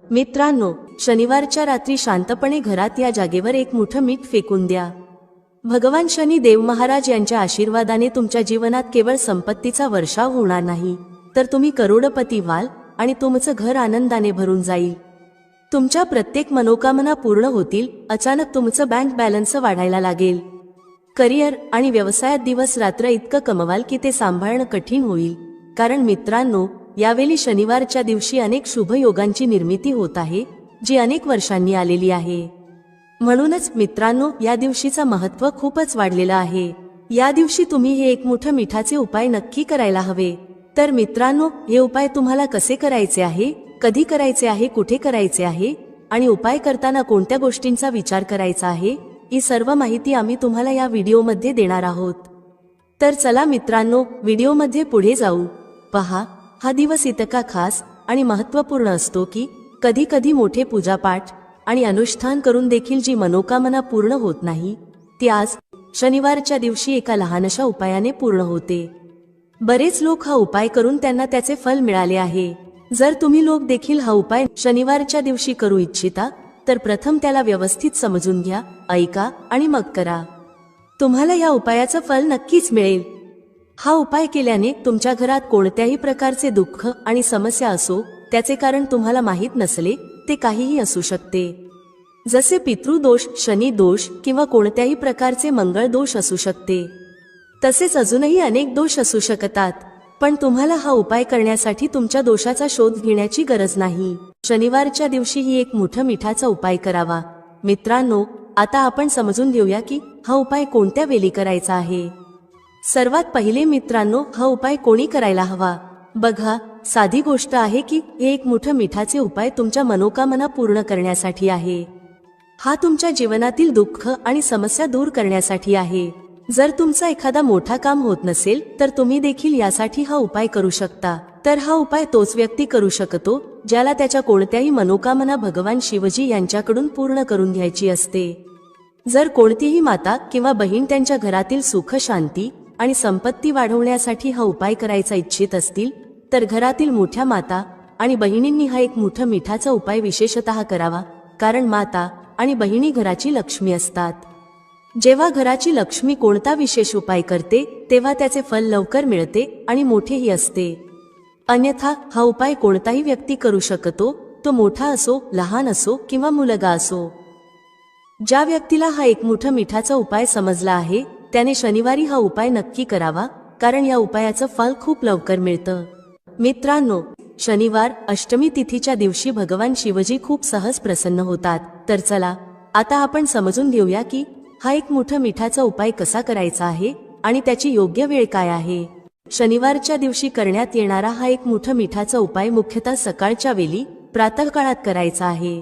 मित्रांनो, शनिवारच्या रात्री शांतपणे घरात या जागेवर एक मोठं मीठ फेकून द्या. भगवान शनी देव महाराज यांच्या आशीर्वादाने तुमच्या जीवनात केवळ संपत्तीचा वर्षाव होणार नाही, तर तुम्ही करोडपती व्हाल आणि तुमचं घर आनंदाने भरून जाईल. तुमच्या प्रत्येक मनोकामना पूर्ण होतील. अचानक तुमचं बँक बॅलन्स वाढायला लागेल. करिअर आणि व्यवसायात दिवस रात्र इतकं कमवाल की ते सांभाळणं कठीण होईल. कारण मित्रांनो, यावेळी शनिवारच्या दिवशी अनेक शुभयोगांची निर्मिती होत आहे, जी अनेक वर्षांनी आलेली आहे. म्हणूनच मित्रांनो, या दिवशीचं महत्त्व खूपच वाढलेलं आहे. या दिवशी तुम्ही हे एक मोठं मिठाचे उपाय नक्की करायला हवे. तर मित्रांनो, हे उपाय तुम्हाला कसे करायचे आहे, कधी करायचे आहे, कुठे करायचे आहे आणि उपाय करताना कोणत्या गोष्टींचा विचार करायचा आहे, ही सर्व माहिती आम्ही तुम्हाला या व्हिडिओमध्ये देणार आहोत. तर चला मित्रांनो, व्हिडिओमध्ये पुढे जाऊ. पहा, हा दिवस इतका खास आणि महत्त्वपूर्ण असतो की कधी कधी मोठे पूजापाठ आणि अनुष्ठान करून देखील जी मनोकामना पूर्ण होत नाही, ती आज शनिवारच्या दिवशी एका लहानशा उपायाने पूर्ण होते. बरेच लोक हा उपाय करून त्यांना त्याचे फल मिळाले आहे. जर तुम्ही लोक देखील हा उपाय शनिवारच्या दिवशी करू इच्छिता, तर प्रथम त्याला व्यवस्थित समजून घ्या, ऐका आणि मग करा. तुम्हाला या उपायाचं फल नक्कीच मिळेल. हा उपाय केल्याने तुमच्या घरात कोणत्याही प्रकारचे दुःख आणि समस्या असो, त्याचे कारण तुम्हाला माहीत नसले, ते काहीही असू शकते. जसे पितृदोष, शनी दोष किंवा कोणत्याही प्रकारचे मंगळ दोष असू शकते. तसेच अजूनही अनेक दोष असू शकतात. पण तुम्हाला हा उपाय करण्यासाठी तुमच्या दोषाचा शोध घेण्याची गरज नाही. शनिवारच्या दिवशी ही एक मोठा मिठाचा उपाय करावा. मित्रांनो, आता आपण समजून घेऊया की हा उपाय कोणत्या वेळी करायचा आहे. सर्वात पहिले मित्रांनो, हा उपाय कोणी करायला हवा. बघा, साधी गोष्ट आहे की हे एक मोठं मिठाचे उपाय तुमच्या मनोकामना पूर्ण करण्यासाठी आहे. हा तुमच्या जीवनातील दुःख आणि समस्या दूर करण्यासाठी आहे. जर तुमचा एखादा मोठा काम होत नसेल, तर तुम्ही देखील यासाठी हा उपाय करू शकता. तर हा उपाय तोच व्यक्ती करू शकतो ज्याला त्याच्या कोणत्याही मनोकामना भगवान शिवजी यांच्याकडून पूर्ण करून घ्यायची असते. जर कोणतीही माता किंवा बहीण त्यांच्या घरातील सुख, शांती आणि संपत्ती वाढवण्यासाठी हा उपाय करायचा इच्छित असतील, तर घरातील मोठ्या माता आणि बहिणींनी हा एक मोठा मिठाचा उपाय विशेषतः करावा. कारण माता आणि बहिणी घराची लक्ष्मी असतात. जेव्हा घराची लक्ष्मी कोणता विशेष उपाय करते, तेव्हा त्याचे फल लवकर मिळते आणि मोठेही असते. अन्यथा हा उपाय कोणताही व्यक्ती करू शकतो, तो मोठा असो, लहान असो किंवा मुलगा असो. ज्या व्यक्तीला हा एक मोठा मिठाचा उपाय समजला आहे, त्याने शनिवारी हा उपाय नक्की करावा. कारण या उपायाचं फल खूप लवकर मिळतं. मित्रांनो, शनिवार अष्टमी तिथीच्या दिवशी भगवान शिवजी खूप सहज प्रसन्न होतात. तर चला, आता आपण समजून घेऊया की हा एक मोठा मिठाचा उपाय कसा करायचा आहे आणि त्याची योग्य वेळ काय आहे. शनिवारच्या दिवशी करण्यात येणारा हा एक मोठा मिठाचा उपाय मुख्यतः सकाळच्या वेळी, प्रातःकाळात करायचा आहे.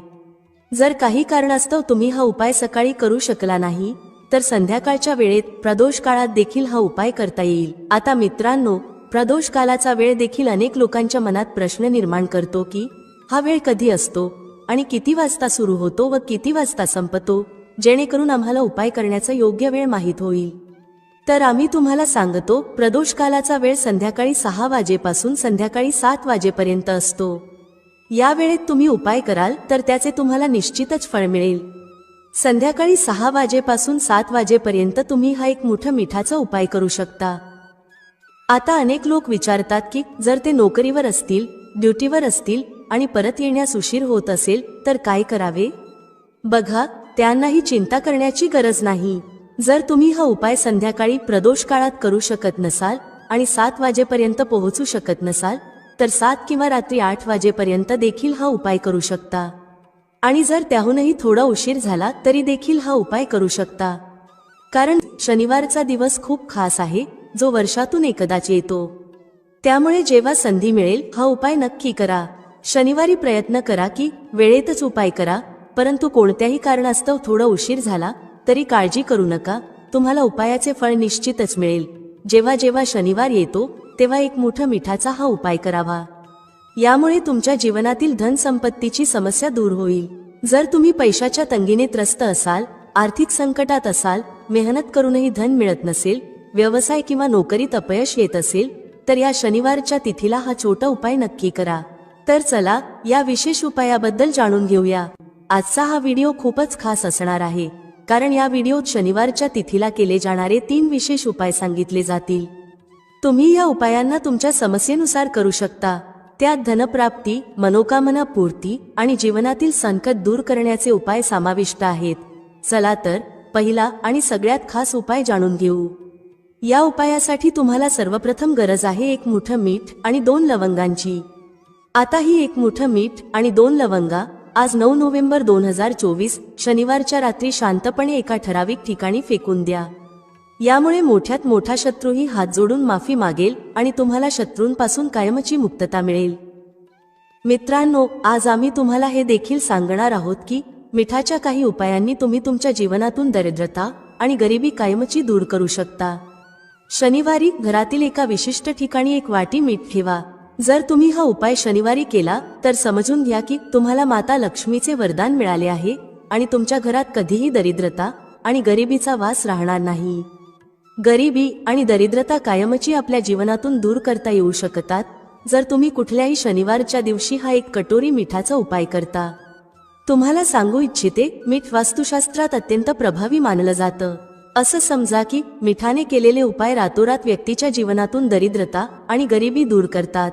जर काही कारणास्तव तुम्ही हा उपाय सकाळी करू शकला नाही, तर संध्याकाळच्या वेळेत प्रदोष काळात देखील हा उपाय करता येईल. आता मित्रांनो, प्रदोष कालाचा वेळ देखील अनेक लोकांच्या मनात प्रश्न निर्माण करतो की हा वेळ कधी असतो आणि किती वाजता सुरू होतो व किती वाजता संपतो, जेणेकरून आम्हाला उपाय करण्याचा योग्य वेळ माहीत होईल. तर आम्ही तुम्हाला सांगतो, प्रदोष कालाचा वेळ संध्याकाळी 6 वाजेपासून संध्याकाळी 7 वाजेपर्यंत असतो. या वेळेत तुम्ही उपाय कराल तर त्याचे तुम्हाला निश्चितच फळ मिळेल. संध्याकाळी 6 वाजेपासून 7 वाजेपर्यंत तुम्ही हा एक मोठा मिठाचा उपाय करू शकता. आता अनेक लोक विचारतात की जर ते नोकरीवर असतील, ड्युटीवर असतील आणि परत येण्यास उशीर होत असेल, तर काय करावे. बघा, त्यांनाही चिंता करण्याची गरज नाही. जर तुम्ही हा उपाय संध्याकाळी प्रदोष काळात करू शकत नसाल आणि 7 वाजेपर्यंत पोहोचू शकत नसाल, तर 7 किंवा रात्री 8 वाजेपर्यंत देखील हा उपाय करू शकता. आणि जर त्याहूनही थोडा उशीर झाला तरी देखील हा उपाय करू शकता. कारण शनिवारचा दिवस खूप खास आहे, जो वर्षातून एकदाच येतो. त्यामुळे जेव्हा संधी मिळेल, हा उपाय नक्की करा. शनिवारी प्रयत्न करा की वेळेतच उपाय करा. परंतु कोणत्याही कारणास्तव थोडा उशीर झाला तरी काळजी करू नका, तुम्हाला उपायाचे फळ निश्चितच मिळेल. जेव्हा जेव्हा शनिवार येतो, तेव्हा एक मोठा मिठाचा हा उपाय करावा. यामुळे तुमच्या जीवनातील धन संपत्तीची समस्या दूर होईल. जर तुम्ही पैशाच्या तंगीने त्रस्त असाल, आर्थिक संकटात असाल, मेहनत करूनही धन मिळत नसेल, व्यवसाय किंवा नोकरीत अपयश येत असेल, तर या शनिवारच्या तिथीला हा छोटा उपाय नक्की करा. तर चला या विशेष उपायाबद्दल जाणून घेऊया। आजचा हा व्हिडिओ खूपच खास असणार आहे, कारण या व्हिडिओत शनिवारच्या तिथीला केले जाणारे 3 विशेष उपाय सांगितले जातील। तुम्ही या उपायांना तुमच्या समस्येनुसार करू शकता। त्यात धनप्राप्ती, मनोकामना पूर्ती आणि जीवनातील संकट दूर करण्याचे उपाय समाविष्ट आहेत। चला तर पहिला आणि सगळ्यात खास उपाय जाणून घेऊ। या उपायासाठी तुम्हाला सर्वप्रथम गरज आहे 1 मुठं मीठ आणि 2 लवंगांची। आता ही 1 मुठं मीठ आणि 2 लवंगा आज 9 नोव्हेंबर 2024 शनिवारच्या रात्री शांतपणे एका ठराविक ठिकाणी फेकून द्या। यामुळे मोठ्यात मोठा शत्रूही हात जोडून माफी मागेल आणि तुम्हाला शत्रूंपासून कायमची मुक्तता मिळेल। मित्रांनो, आज आम्ही तुम्हाला हे देखील सांगणार आहोत की मिठाच्या काही उपायांनी तुम्ही तुमच्या जीवनातून दरिद्रता आणि गरिबी कायमची दूर करू शकता। शनिवारी घरातील एका विशिष्ट ठिकाणी 1 वाटी मीठ ठेवा। जर तुम्ही हा उपाय शनिवारी केला तर समजून घ्या की तुम्हाला माता लक्ष्मीचे वरदान मिळाले आहे आणि तुमच्या घरात कधीही दरिद्रता आणि गरिबीचा वास राहणार नाही। गरिबी आणि दरिद्रता कायमची आपल्या जीवनातून दूर करता येऊ शकतात जर तुम्ही कुठल्याही शनिवारच्या दिवशी हा 1 कटोरी मिठाचा उपाय करता। तुम्हाला सांगू इच्छिते, मीठ वास्तुशास्त्रात अत्यंत प्रभावी मानलं जातं। असं समजा की मिठाने केलेले उपाय रातोरात व्यक्तीच्या जीवनातून दरिद्रता आणि गरिबी दूर करतात।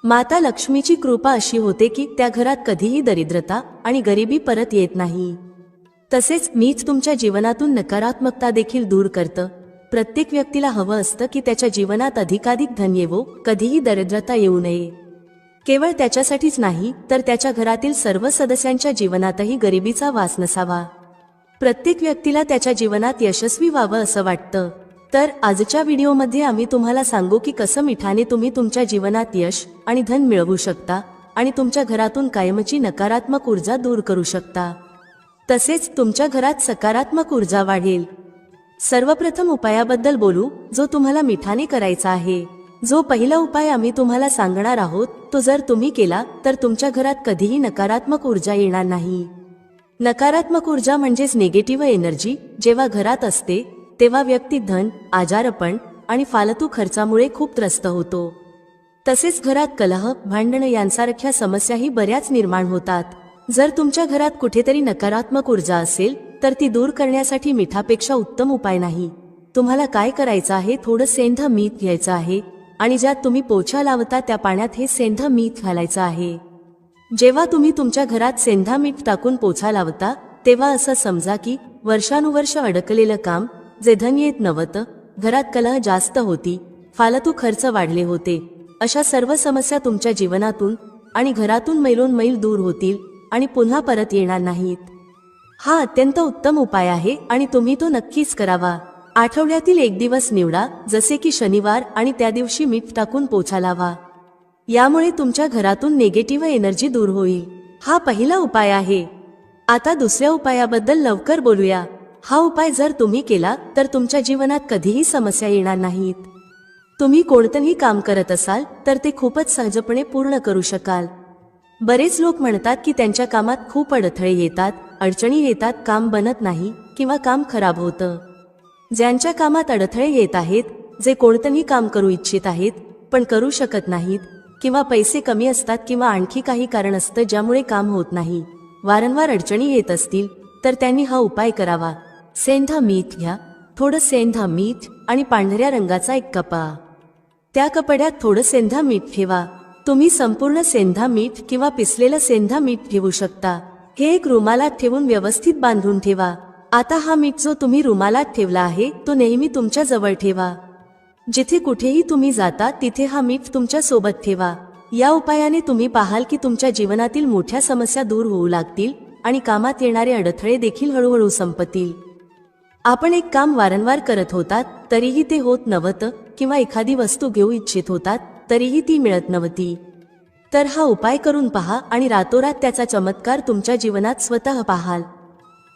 माता लक्ष्मीची कृपा अशी होते की त्या घरात कधीही दरिद्रता आणि गरिबी परत येत नाही। तसेच मीठ तुमच्या जीवनातून नकारात्मकता देखील दूर करतं। प्रत्येक व्यक्तीला हवं असतं की त्याच्या जीवनात अधिकाधिक धन येवो, कधीही दरिद्रता येऊ नये। केवळ त्याच्यासाठीच नाही तर त्याच्या घरातील सर्व सदस्यांच्या जीवनातही गरिबीचा वास नसावा। प्रत्येक व्यक्तीला त्याच्या जीवनात यशस्वी व्हावं असं वाटतं। तर आजच्या व्हिडिओमध्ये आम्ही तुम्हाला सांगू की कसं मिठाने तुम्ही तुमच्या जीवनात यश आणि धन मिळवू शकता आणि तुमच्या घरातून कायमची नकारात्मक ऊर्जा दूर करू शकता। तसेच तुमच्या घरात सकारात्मक ऊर्जा वाढेल। सर्वप्रथम उपायाबद्दल बोलू जो तुम्हाला मिठाने करायचा आहे। जो पहिला उपाय आम्ही तुम्हाला सांगणार आहोत तो जर तुम्ही केला तर तुमच्या घरात कधीही नकारात्मक ऊर्जा येणार नाही। नकारात्मक ऊर्जा म्हणजेच निगेटिव्ह एनर्जी जेव्हा घरात असते तेव्हा व्यक्ती धन, आजारपण आणि फालतू खर्चामुळे खूप त्रस्त होतो। तसेच घरात कलह, भांडण यांसारख्या समस्याही बऱ्याच निर्माण होतात। जर तुमच्या घरात कुठेतरी नकारात्मक ऊर्जा असेल तर ती दूर करण्यासाठी मिठापेक्षा उत्तम उपाय नाही। तुम्हाला काय करायचं आहे, थोडं सेंध मीठ घ्यायचं आहे आणि ज्यात तुम्ही पोछा लावता त्या पाण्यात हे सेंध मीठ घालायचं आहे। जेव्हा तुम्ही तुमच्या घरात सेंधा मीठ टाकून पोछा लावता तेव्हा असं समजा की वर्षानुवर्ष अडकलेलं काम, जे धन येत नव्हतं, घरात कलह जास्त होती, फालतू खर्च वाढले होते, अशा सर्व समस्या तुमच्या जीवनातून आणि घरातून मैलोन मैल दूर होतील आणि पुन्हा परत येणार नाहीत। हा अत्यंत उत्तम उपाय आहे आणि तुम्ही तो नक्कीच करावा। आठवड्यातील 1 दिवस निवडा, जसे की शनिवार, आणि त्या दिवशी मीठ टाकून पोछा लावा। यामुळे तुमच्या घरातून निगेटिव्ह एनर्जी दूर होईल। हा पहिला उपाय आहे। आता दुसऱ्या उपायाबद्दल लवकर बोलूया। हा उपाय जर तुम्ही केला तर तुमच्या जीवनात कधीही समस्या येणार नाहीत। तुम्ही कोणतंही काम करत असाल तर ते खूपच सहजपणे पूर्ण करू शकाल। बरेच लोक म्हणतात की त्यांच्या कामात खूप अडथळे येतात, अडचणी येतात, काम बनत नाही किंवा काम खराब होतं। ज्यांच्या कामात अडथळे येत आहेत, जे कोणतंही काम करू इच्छित आहेत पण करू शकत नाहीत, किंवा पैसे कमी असतात किंवा आणखी काही कारण असतं ज्यामुळे काम होत नाही, वारंवार अडचणी येत असतील तर त्यांनी हा उपाय करावा। सेंधा मीठ घ्या, थोडं सेंधा मीठ आणि पांढऱ्या रंगाचा 1 कपडा, त्या कपड्यात थोडं सेंधा मीठ ठेवा। तुम्ही संपूर्ण सेंधा मीठ किंवा पिसलेलं सेंधा मीठ ठेवू शकता। हे 1 रुमालात ठेवून व्यवस्थित बांधून ठेवा। आता हा मीठ जो तुम्ही रुमालात ठेवला आहे तो नेहमी तुमच्या जवळ ठेवा। जिथे कुठेही तुम्ही जाता तिथे हा मीठ तुमच्या सोबत ठेवा। या उपायाने तुम्ही पाहाल की तुमच्या जीवनातील मोठ्या समस्या दूर होऊ लागतील आणि कामात येणारे अडथळे देखील हळूहळू संपतील। आपण एक काम वारंवार करत होतात तरीही ते होत नव्हतं, किंवा एखादी वस्तू घेऊ इच्छित होतात तरीही ती मिळत नव्हती, तर हा उपाय करून पहा आणि रातोरात त्याचा चमत्कार तुमच्या जीवनात स्वतः पाहाल।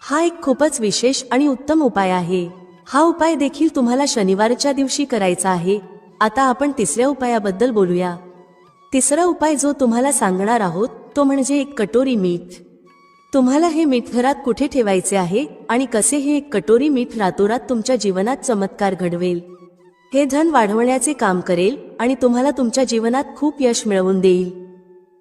हा एक खूपच विशेष आणि उत्तम उपाय आहे। हा उपाय देखील तुम्हाला शनिवारच्या दिवशी करायचा आहे। आता आपण तिसऱ्या उपायाबद्दल बोलूया। तिसरा उपाय जो तुम्हाला सांगणार आहोत तो म्हणजे 1 कटोरी मीठ। तुम्हाला हे मीठ घरात कुठे ठेवायचे आहे आणि कसे हे 1 कटोरी मीठ रातोरात तुमच्या जीवनात चमत्कार घडवेल। हे धन वाढवण्याचे काम करेल आणि तुम्हाला तुमच्या जीवनात खूप यश मिळवून देईल।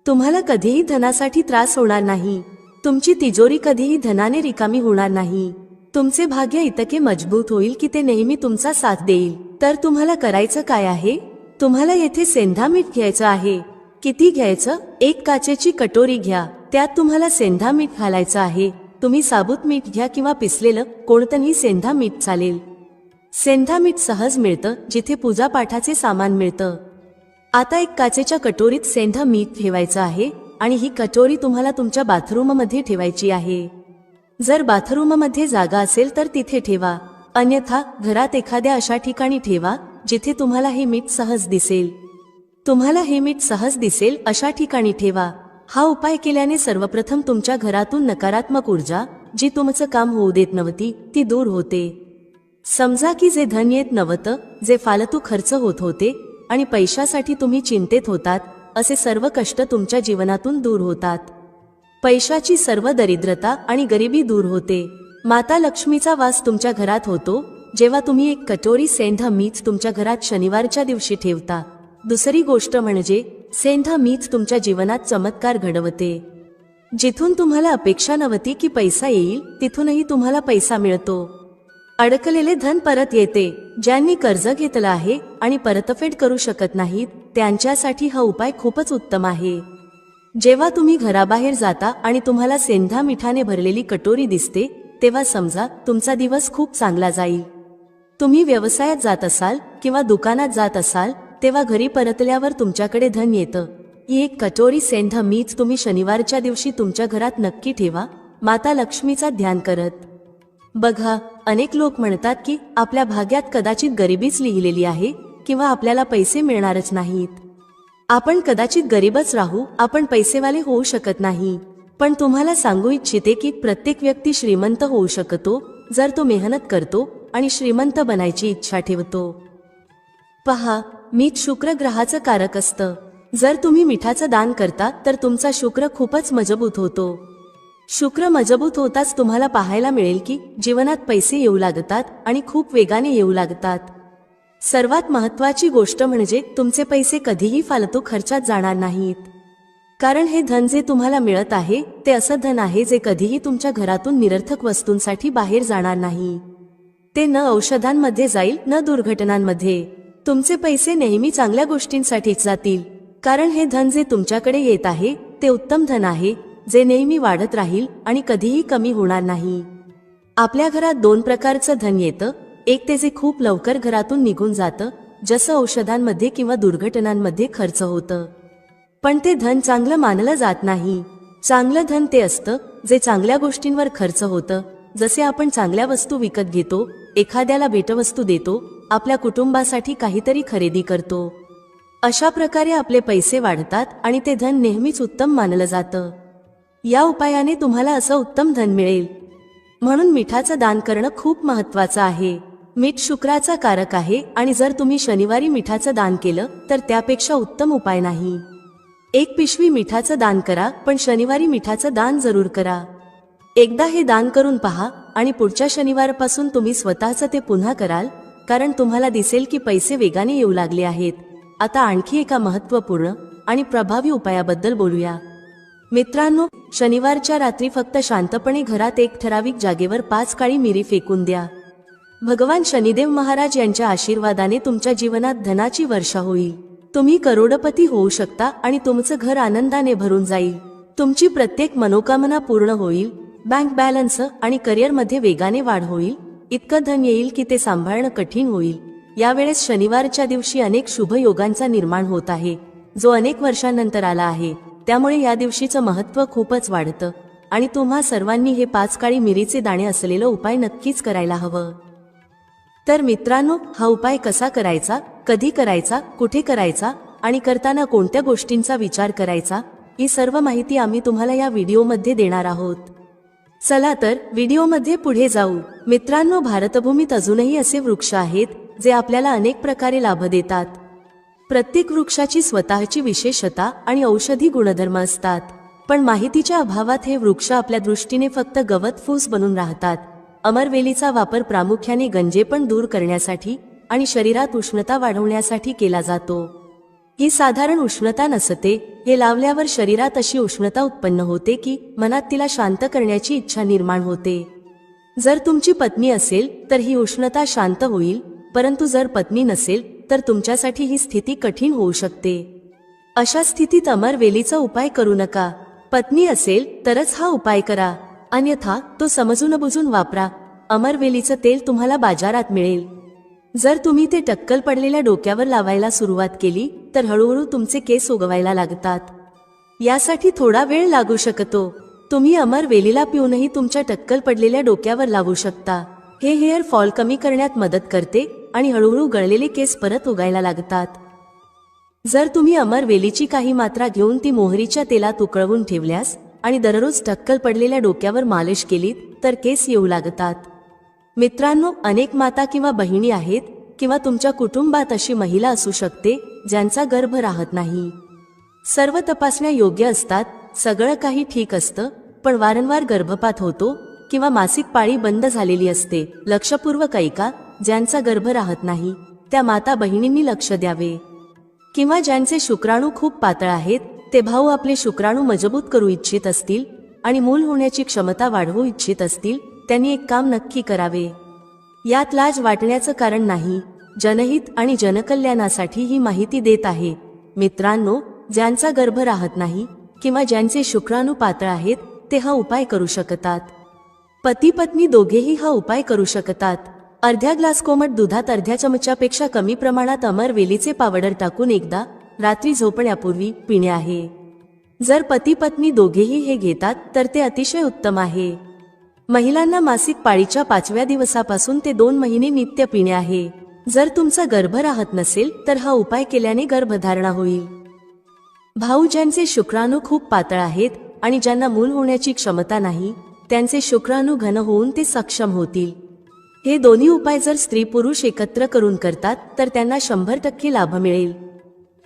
तुम्हाला कधीही धनासाठी त्रास होणार नाही. तुमची तिजोरी कधीही धनाने रिकामी होणार नाही. तुमचे भाग्य इतके मजबूत होईल की ते नेहमी तुमचा साथ देईल. तर तुम्हाला करायचं काय आहे? तुम्हाला येथे सेंधा मीठ घ्यायचं आहे. किती घ्यायचं? 1 काचेची कटोरी घ्या. त्यात तुम्हाला सेंधा मीठ घालायचं आहे. तुम्ही साबूत मीठ घ्या किंवा पिसलेलं कोणतंही सेंधा मीठ चालेल. सेंधा मीठ सहज मिळतं जिथे पूजापाठाचे सामान मिळतं. आता 1 काचेच्या कटोरीत सेंधा मीठ ठेवायचं आहे आणि ही कटोरी तुम्हाला तुमच्या बाथरूममध्ये ठेवायची आहे. जर बाथरूममध्ये जागा असेल तर तिथे ठेवा, अन्यथा घरात एखाद्या अशा ठिकाणी ठेवा जिथे तुम्हाला हे मीठ सहज दिसेल. तुम्हाला हे मीठ सहज दिसेल अशा ठिकाणी ठेवा. हा उपाय केल्याने सर्वप्रथम तुमच्या घरातून नकारात्मक ऊर्जा जी तुमचं काम होऊ देत नव्हती ती दूर होते. समजा की जे धन येत नव्हतं, जे फालतू खर्च होत होते आणि पैशासाठी तुम्ही चिंतेत होतात, असे सर्व कष्ट तुमच्या जीवनातून दूर होतात. पैशाची सर्व दरिद्रता आणि गरिबी दूर होते. माता लक्ष्मीचा वास तुमच्या घरात होतो जेव्हा तुम्ही 1 कटोरी सेंधा मीठ तुमच्या घरात शनिवारच्या दिवशी ठेवता. दुसरी गोष्ट म्हणजे सेंधा मीठ तुमच्या जीवनात चमत्कार घडवते. जिथून तुम्हाला अपेक्षा नव्हती की पैसा येईल तिथूनही तुम्हाला पैसा मिळतो. अडकलेले धन परत येते. ज्यांनी कर्ज घेतलं आहे आणि परतफेड करू शकत नाहीत त्यांच्यासाठी हा उपाय खूपच उत्तम आहे. जेव्हा तुम्ही घराबाहेर जाता आणि तुम्हाला सेंधा मिठाने भरलेली कटोरी दिसते तेव्हा समजा तुमचा दिवस खूप चांगला जाईल. तुम्ही व्यवसायात जात असाल किंवा दुकानात जात असाल तेव्हा घरी परतल्यावर तुमच्याकडे धन येतं. ही 1 कटोरी सेंधा मीठ तुम्ही शनिवारच्या दिवशी तुमच्या घरात नक्की ठेवा, माता लक्ष्मीचा ध्यान करत. बघा, अनेक लोक म्हणतात की आपल्या भाग्यात कदाचित गरिबीच लिहिलेली आहे किंवा आपल्याला पैसे मिळणारच नाहीत. आपण कदाचित गरीबच राहू, आपण पैसेवाले होऊ शकत नाही. पण तुम्हाला सांगू इच्छिते की प्रत्येक व्यक्ती श्रीमंत होऊ शकतो जर तो मेहनत करतो आणि श्रीमंत बनायची इच्छा ठेवतो. पहा, मीठ शुक्र ग्रहाचं कारक असतं. जर तुम्ही मिठाचं दान करता तर तुमचा शुक्र खूपच मजबूत होतो. शुक्र मजबूत होताच तुम्हाला पाहायला मिळेल की जीवनात पैसे येऊ लागतात आणि खूप वेगाने येऊ लागतात. सर्वात महत्त्वाची गोष्ट म्हणजे तुमचे पैसे कधीही फालतू खर्चात जाणार नाहीत. कारण हे धन जे तुम्हाला मिळत आहे ते असं धन आहे जे कधीही तुमच्या घरातून निरर्थक वस्तूंसाठी बाहेर जाणार नाही. ते न औषधांमध्ये जाईल न दुर्घटनांमध्ये. तुमचे पैसे नेहमी चांगल्या गोष्टींसाठीच जातील. कारण हे धन जे तुमच्याकडे येत आहे ते उत्तम धन आहे जे नेहमी वाढत राहील आणि कधीही कमी होणार नाही. आपल्या घरात 2 प्रकारचं धन येतं. एक ते जे खूप लवकर घरातून निघून जातं, जसं औषधांमध्ये किंवा दुर्घटनांमध्ये खर्च होतं. पण ते धन चांगलं मानलं जात नाही. चांगलं धन ते असतं जे चांगल्या गोष्टींवर खर्च होतं. जसे आपण चांगल्या वस्तू विकत घेतो, एखाद्याला भेटवस्तू देतो, आपल्या कुटुंबासाठी काहीतरी खरेदी करतो. अशा प्रकारे आपले पैसे वाढतात आणि ते धन नेहमीच उत्तम मानलं जातं. या उपायाने तुम्हाला असं उत्तम धन मिळेल. म्हणून मिठाचं दान करणं खूप महत्त्वाचं आहे. मीठ शुक्राचा कारक आहे आणि जर तुम्ही शनिवारी मिठाचं दान केलं तर त्यापेक्षा उत्तम उपाय नाही. 1 पिशवी मिठाचं दान करा, पण शनिवारी मिठाचं दान जरूर करा. एकदा हे दान करून पहा आणि पुढच्या शनिवारपासून तुम्ही स्वतःचं ते पुन्हा कराल, कारण तुम्हाला दिसेल की पैसे वेगाने येऊ लागले आहेत. आता आणखी एका महत्त्वपूर्ण आणि प्रभावी उपायाबद्दल बोलूया. मित्रांनो, शनिवारच्या रात्री फक्त शांतपणे घरात एक ठराविक जागेवर 5 काळी मिरी फेकून द्या. भगवान शनिदेव महाराज यांच्या आशीर्वादाने तुमच्या जीवनात धनाची वर्षा होईल. तुम्ही करोडपती होऊ शकता आणि तुमचं घर आनंदाने भरून जाईल. तुमची प्रत्येक मनोकामना पूर्ण होईल. बँक बॅलन्स आणि करिअरमध्ये वेगाने वाढ होईल. इतकं धन येईल की ते सांभाळणं कठीण होईल. यावेळेस शनिवारच्या दिवशी अनेक शुभ योगांचा निर्माण होत आहे, जो अनेक वर्षांनंतर आला आहे. त्यामुळे या दिवशीचं महत्त्व खूपच वाढतं आणि तुम्हा सर्वांनी हे 5 काळी मिरीचे दाणे असलेला उपाय नक्कीच करायला हवं. तर मित्रांनो, हा उपाय कसा करायचा, कधी करायचा, कुठे करायचा आणि करताना कोणत्या गोष्टींचा विचार करायचा, ही सर्व माहिती आम्ही तुम्हाला या व्हिडिओमध्ये देणार आहोत. चला तर व्हिडिओमध्ये पुढे जाऊ. मित्रांनो, भारतभूमीत अजूनही असे वृक्ष आहेत जे आपल्याला अनेक प्रकारे लाभ देतात. प्रत्येक वृक्षाची स्वतःची विशेषता आणि औषधी गुणधर्म असतात. पण माहितीच्या अभावात हे वृक्ष आपल्या दृष्टीने फक्त गवत फूस बनून राहतात. अमरवेलीचा वापर प्रामुख्याने गंजेपण दूर करण्यासाठी आणि शरीरात उष्णता वाढवण्यासाठी केला जातो. ही साधारण उष्णता नसते, हे लावल्यावर शरीरात अशी उष्णता उत्पन्न होते की मनात तिला शांत करण्याची इच्छा निर्माण होते. जर तुमची पत्नी असेल तर ही उष्णता शांत होईल, परंतु जर पत्नी नसेल तर तुमच्यासाठी ही स्थिती कठीण होऊ शकते. अशा स्थितीत अमरवेलीचा उपाय करू नका. पत्नी असेल तरच हा उपाय करा, अन्यथा तो समजून बुजून वापरा. अमरवेलीचं तेल तुम्हाला बाजारात मिळेल. जर तुम्ही ते टक्कल पडलेल्या डोक्यावर लावायला सुरुवात केली तर हळूहळू तुमचे केस उगवायला लागतात. यासाठी थोडा वेळ लागू शकतो. तुम्ही अमरवेलीला पिऊनही तुमच्या टक्कल पडलेल्या डोक्यावर लावू शकता. हे हेअर फॉल कमी करण्यात मदत करते आणि हळूहळू गळलेले केस परत उगायला लागतात. जर तुम्ही अमरवेलीची काही मात्रा घेऊन ती मोहरीच्या तेलात उकळवून ठेवल्यास आणि दररोज टक्कल पडलेल्या डोक्यावर मालिश केलीत तर केस येऊ लागतात. मित्रांनो, अनेक माता किंवा बहिणी आहेत किंवा तुमच्या कुटुंबात अशी महिला असू शकते ज्यांचा गर्भ राहत नाही. सर्व तपासण्या योग्य असतात, सगळं काही ठीक असतं, पण वारंवार गर्भपात होतो किंवा मासिक पाळी बंद झालेली असते. लक्षपूर्वक ऐका, ज्यांचा गर्भ राहत नाही त्या माता बहिणींनी लक्ष द्यावे. किंवा ज्यांचे शुक्राणू खूप पातळ आहेत, ते भाऊ आपले शुक्राणू मजबूत करू इच्छित असतील आणि मूल होण्याची क्षमता वाढवू इच्छित असतील, त्यांनी एक काम नक्की करावे. यात लाज वाटण्याचं कारण नाही. जनहित आणि जनकल्याणासाठी ही माहिती देत आहे. मित्रांनो, ज्यांचा गर्भ राहत नाही किंवा ज्यांचे शुक्राणू पातळ आहेत ते हा उपाय करू शकतात. पती पत्नी दोघेही हा उपाय करू शकतात. अर्ध्या ग्लास कोमट दुधात अर्ध्या चमच्यापेक्षा कमी प्रमाणात अमरवेलीचे पावडर टाकून एकदा रात्री झोपण्यापूर्वी पिणे आहे. जर पती पत्नी दोघेही हे घेतात तर ते अतिशय उत्तम आहे. महिलांना मासिक पाळीच्या 5व्या दिवसापासून ते 2 महिने नित्य पिणे आहे. जर तुमचा गर्भ राहत नसेल तर हा उपाय केल्याने गर्भधारणा होईल. भाऊ ज्यांचे शुक्राणू खूप पातळ आहेत आणि ज्यांना मूल होण्याची क्षमता नाही, त्यांचे शुक्राणू घन होऊन ते सक्षम होतील. हे दोन्ही उपाय जर स्त्री पुरुष एकत्र करून करतात तर त्यांना 100% लाभ मिळेल.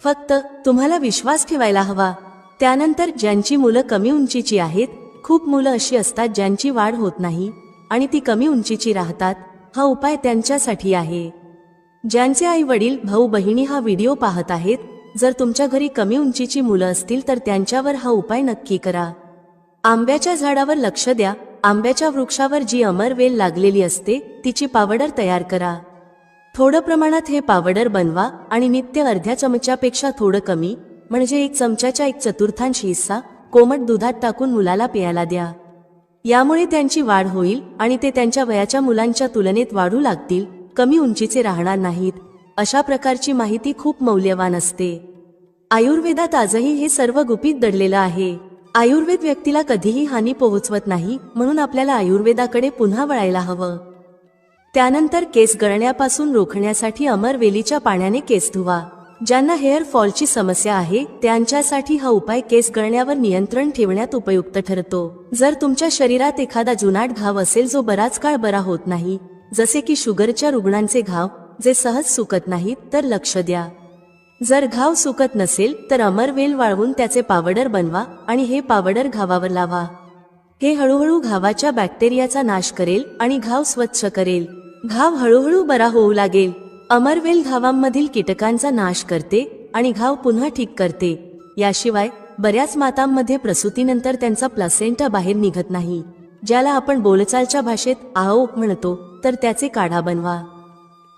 फक्त तुम्हाला विश्वास ठेवायला हवा. त्यानंतर ज्यांची मुलं कमी उंचीची आहेत, खूप मुलं अशी असतात ज्यांची वाढ होत नाही आणि ती कमी उंचीची राहतात, हा उपाय त्यांच्यासाठी आहे. ज्यांचे आई वडील भाऊ बहिणी हा व्हिडिओ पाहत आहेत, जर तुमच्या घरी कमी उंचीची मुलं असतील तर त्यांच्यावर हा उपाय नक्की करा. आंब्याच्या झाडावर लक्ष द्या. आंब्याच्या वृक्षावर जी अमरवेल लागलेली असते तिची पावडर तयार करा. थोडं प्रमाणात हे पावडर बनवा आणि नित्य अर्ध्या चमच्यापेक्षा थोडं कमी, म्हणजे 1 चमच्याच्या 1/4 हिस्सा कोमट दुधात टाकून मुलाला प्यायला द्या. यामुळे त्यांची वाढ होईल आणि ते त्यांच्या वयाच्या मुलांच्या तुलनेत वाढू लागतील, कमी उंचीचे राहणार नाहीत. अशा प्रकारची माहिती खूप मौल्यवान असते. आयुर्वेदात आजही हे सर्व गुपित दडलेलं आहे. आयुर्वेद व्यक्तीला कधीही हानी पोहोचवत नाही, म्हणून आपल्याला आयुर्वेदाकडे पुन्हा वळायला हवं. त्यानंतर केस गळण्यापासून रोखण्यासाठी अमरवेलीच्या पाण्याने केस धुवा. ज्यांना हेअर फॉलची समस्या आहे त्यांच्यासाठी हा उपाय केस गळण्यावर नियंत्रण ठेवण्यात उपयुक्त ठरतो. जर तुमच्या शरीरात एखादा जुनाट घाव असेल जो बराच काळ बरा होत नाही, जसे की शुगरच्या रुग्णांचे घाव जे सहज सुकत नाहीत, तर लक्ष द्या. जर घाव सुकत नसेल तर अमरवेल वाळवून त्याचे पावडर बनवा आणि हे पावडर घावावर लावा. हे हळूहळू घावाच्या बॅक्टेरियाचा नाश करेल आणि घाव स्वच्छ करेल. घाव हळूहळू बरा होऊ लागेल. अमरवेल घावांमधील कीटकांचा नाश करते आणि घाव पुन्हा ठीक करते. याशिवाय बऱ्याच मातांमध्ये प्रसूतीनंतर त्यांचा प्लासेंटा बाहेर निघत नाही, ज्याला आपण बोलचालच्या भाषेत आओ म्हणतो, तर त्याचे काढा बनवा.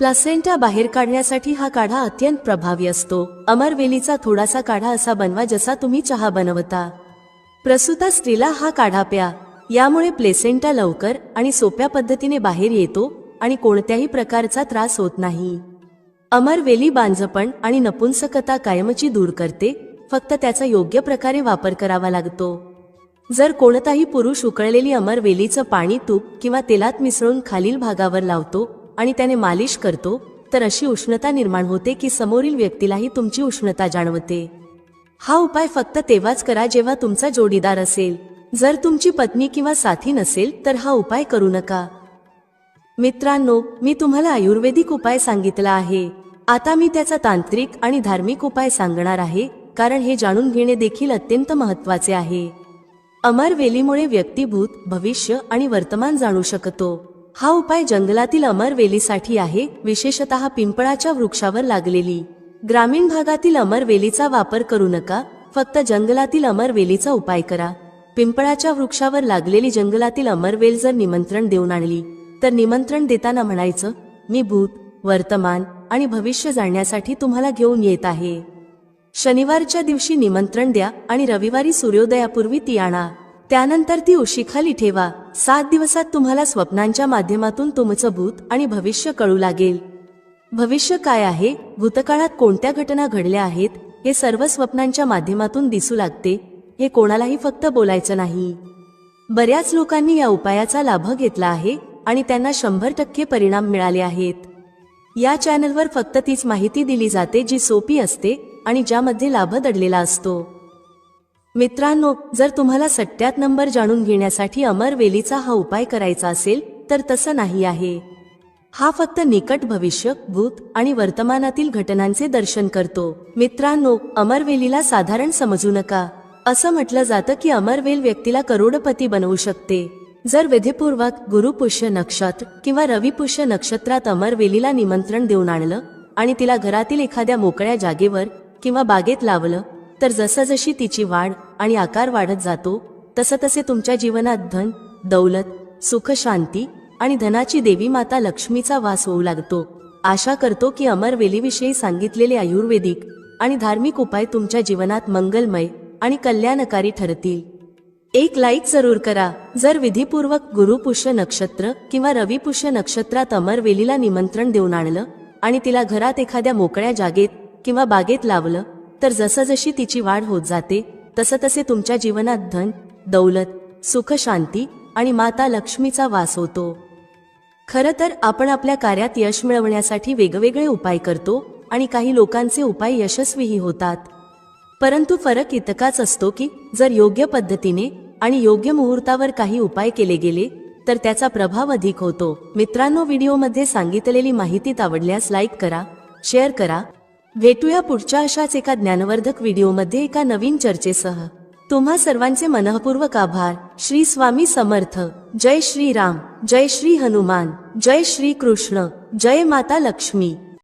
प्लासेंटा बाहेर काढण्यासाठी हा काढा अत्यंत प्रभावी असतो. अमरवेलीचा थोडासा काढा असा बनवा जसा तुम्ही चहा बनवता. प्रसूता स्त्रीला हा काढा प्या. यामुळे प्लेसेंटा लवकर आणि सोप्या पद्धतीने बाहेर येतो आणि कोणत्याही प्रकारचा त्रास होत नाही. अमरवेली बांझपण आणि नपुंसकता कायमची दूर करते, फक्त त्याचा योग्य प्रकारे वापर करावा लागतो. जर कोणताही पुरुष उकळलेली अमरवेलीचं पाणी तूप किंवा तेलात मिसळून खालील भागावर लावतो आणि त्याने मालिश करतो, तर अशी उष्णता निर्माण होते की समोरील व्यक्तीलाही तुमची उष्णता जाणवते. हा उपाय फक्त तेव्हाच करा जेव्हा तुमचा जोडीदार असेल. जर तुमची पत्नी किंवा साथी नसेल तर हा उपाय करू नका. मित्रांनो, मी तुम्हाला आयुर्वेदिक उपाय सांगितला आहे. आता मी त्याचा तांत्रिक आणि धार्मिक उपाय सांगणार आहे, कारण हे जाणून घेणे देखील अत्यंत महत्त्वाचे आहे. अमरवेलीमुळे व्यक्ती भूत, भविष्य आणि वर्तमान जाणू शकतो. हा उपाय जंगलातील अमरवेलीसाठी आहे, विशेषतः पिंपळाच्या वृक्षावर लागलेली. ग्रामीण भागातील अमरवेलीचा वापर करू नका, फक्त जंगलातील अमरवेलीचा उपाय करा. पिंपळाच्या वृक्षावर लागलेली जंगलातील अमरवेल जर निमंत्रण देऊन आणली तर निमंत्रण देताना म्हणायचं, मी भूत, वर्तमान आणि भविष्य जाणण्यासाठी तुम्हाला घेऊन येत आहे. शनिवारच्या दिवशी निमंत्रण द्या आणि रविवारी सूर्योदयापूर्वी ती आणा. त्यानंतर ती उशीखाली ठेवा. 7 दिवसात तुम्हाला स्वप्नांच्या माध्यमातून तुमचं भूत आणि भविष्य कळू लागेल. भविष्य काय आहे, भूतकाळात कोणत्या घटना घडल्या आहेत, हे सर्व स्वप्नांच्या माध्यमातून दिसू लागते. हे कोणालाही फक्त बोलायचं नाही. बऱ्याच लोकांनी या उपायाचा लाभ घेतला आहे आणि त्यांना 100% परिणाम मिळाले आहेत. या चॅनलवर फक्त तीच माहिती दिली जाते जी सोपी असते आणि ज्यामध्ये लाभ दडलेला असतो. मित्रांनो, जर तुम्हाला सट्ट्यात नंबर जाणून घेण्यासाठी अमरवेलीचा हा उपाय करायचा असेल तर तसं नाही आहे. हा फक्त निकट भविष्य, भूत आणि वर्तमानातील घटनांचे दर्शन करतो. मित्रांनो, अमरवेलीला साधारण समजू नका. असं म्हटलं जातं की अमरवेल व्यक्तीला करोडपती बनवू शकते. जर विधीपूर्वक गुरुपुष्य नक्षत्र किंवा रविपुष्य नक्षत्रात अमरवेलीला निमंत्रण देऊन आणलं आणि तिला घरातील एखाद्या मोकळ्या जागेवर किंवा बागेत लावलं तर जसजशी तिची वाढ आणि आकार वाढत जातो तसतसे तुमच्या जीवनात धन, दौलत, सुख, शांती आणि धनाची देवी माता लक्ष्मीचा वास होऊ लागतो. आशा करतो की अमरवेलीविषयी सांगितलेले आयुर्वेदिक आणि धार्मिक उपाय तुमच्या जीवनात मंगलमय आणि कल्याणकारी ठरतील. एक लाईक जरूर करा. जर विधीपूर्वक गुरुपुष्य नक्षत्र किंवा रविपुष्य नक्षत्रात अमरवेलीला निमंत्रण देऊन आणलं आणि तिला घरात एखाद्या मोकळ्या जागेत किंवा बागेत लावलं तर जसजशी तिची वाढ होत जाते तसतसे तुमच्या जीवनात धन, दौलत, सुख, शांती आणि माता लक्ष्मीचा वास होतो. खरं तर आपण आपल्या कार्यात यश मिळवण्यासाठी वेगवेगळे उपाय करतो आणि काही लोकांचे उपाय यशस्वीही होतात. परंतु फरक इतकाच असतो की जर योग्य पद्धतीने आणि योग्य मुहूर्तावर काही उपाय केले गेले तर त्याचा प्रभाव अधिक होतो. मित्रांनो, व्हिडिओमध्ये सांगितलेली माहिती आवडल्यास लाईक करा, शेअर करा. भेटूया पुढच्या अशाच एका ज्ञानवर्धक व्हिडिओमध्ये एका नवीन चर्चेसह. तुम्हा सर्वांचे मनःपूर्वक आभार. श्री स्वामी समर्थ. जय श्री राम, जय श्री हनुमान, जय श्री कृष्ण, जय माता लक्ष्मी.